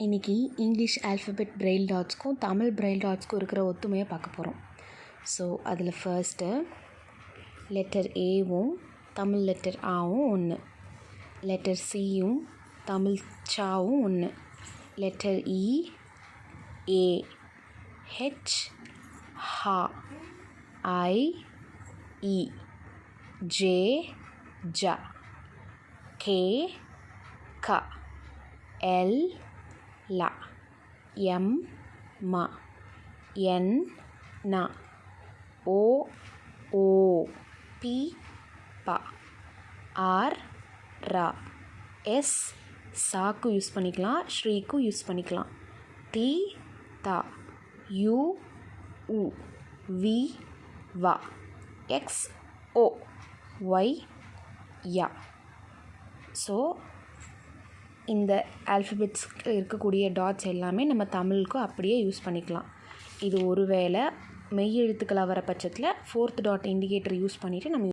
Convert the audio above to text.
இன்றைக்கி English alphabet braille டாட்ஸ்க்கும் Tamil braille டாட்ஸ்க்கும் இருக்கிற ஒத்துமையை பார்க்க போகிறோம். ஸோ அதில் ஃபர்ஸ்ட்டு லெட்டர் ஏவும் தமிழ் லெட்டர் ஆவும் ஒன்று, லெட்டர் சியும் தமிழ் சாவும் ஒன்று, லெட்டர் இ ஏ, ஹெச் ஹா, ஐ இ, ஜே ஜ, கே க, எல் ல, எம் ம, என் ந, ஓ ஓ, பி ப, ஆர் ரா, எஸ் சாக்கு யூஸ் பண்ணிக்கலாம், ஸ்ரீக்கும் யூஸ் பண்ணிக்கலாம், டி த, யூ உ, வி வ, எக்ஸ் ஓ, ஒய் யா. ஸோ இந்த ஆல்ஃபபெட்ஸ்க்கு இருக்கக்கூடிய டாட்ஸ் எல்லாமே நம்ம தமிழுக்கும் அப்படியே யூஸ் பண்ணிக்கலாம். இது ஒருவேளை மெய் எழுத்துக்களாக வர பட்சத்தில் 4th டாட் இண்டிகேட்டர் யூஸ் பண்ணிவிட்டு நம்ம